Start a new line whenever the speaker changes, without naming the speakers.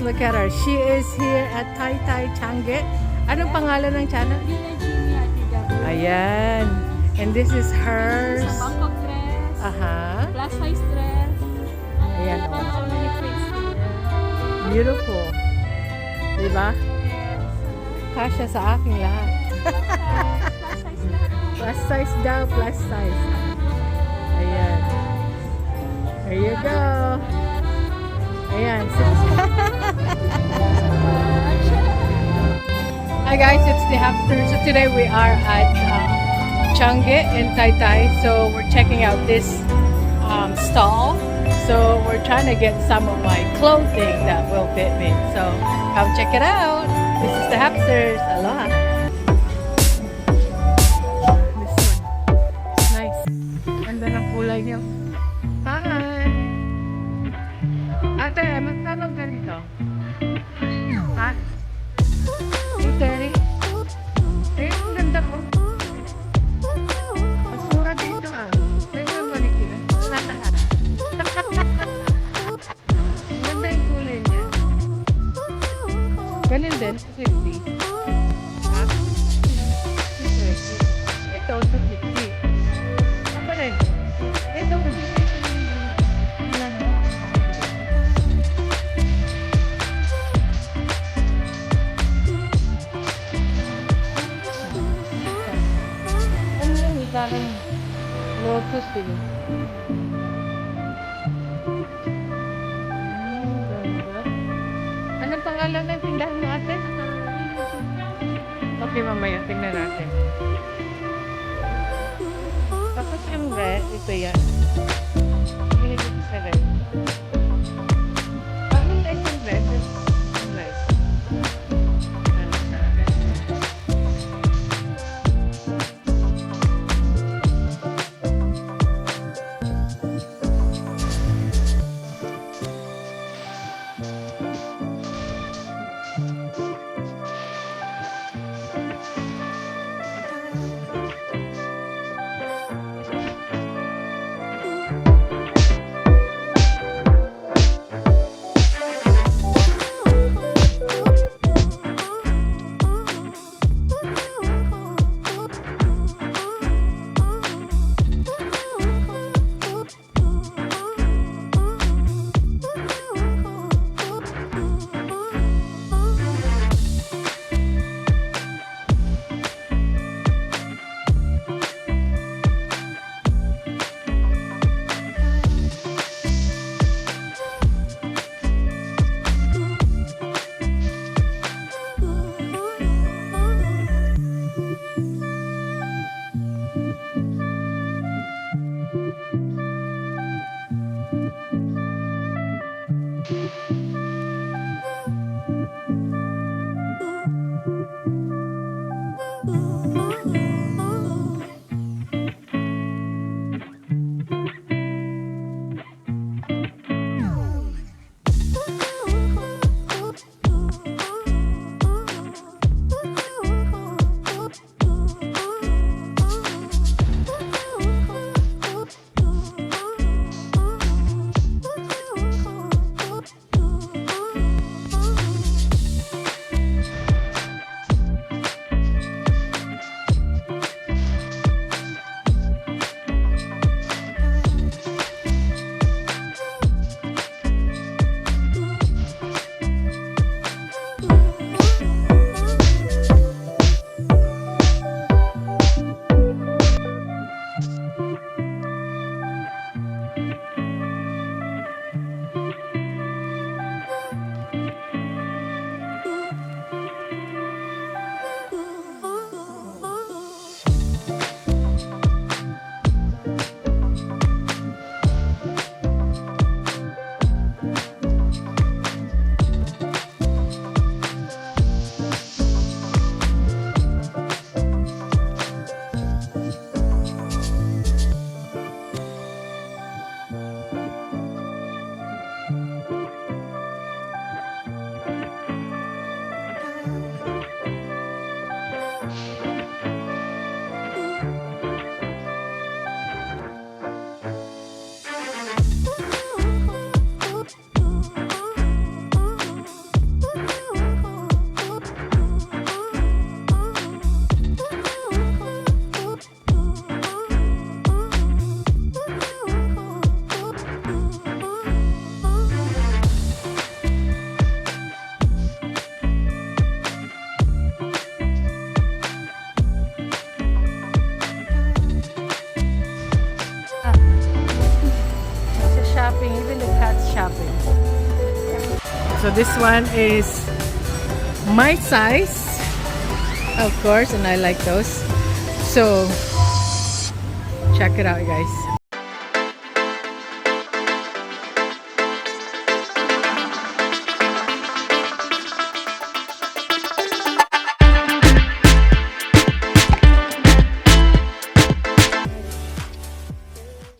look at her. She is here at Taytay Tiangge. Anong pangalan ng channel? Ayan. And this is hers.
Sa Bangkok dress.
Aha.
Plus size dress.
Ayan.
So many prints here.
Beautiful. Diba?
Yes.
Kasya sa aking lahat.
Plus size lahat.
Plus size daw, plus size. Ayan. There you go. Ayan. Hi guys, it's the Happsters. So today we are at Tiangge in Taytay. So we're checking out this stall. So we're trying to get some of my clothing that will fit me. So come check it out. This is the Happsters. Aloha. This one. Nice. Ganda ng kulay niyo. Hi. Ate, magkano ganito? Ha? 230? Ay, ang ganda ko. Mas mura dito ah. Pwede mo balikin ah. Ang ganda yung kulay niya. Ganun din, 50. Ha? 230. Ito, 250. Apa rin? Ito, 250. Parang lotus din. Ganda. Anong pangalan ng tindahan mo ate? Okay, mamaya tingnan natin. Tapos yung red, ito yan. Hilig sa red. Anong type yung red? Yung red. this one is my size, of course, and I like those. So check it out, guys.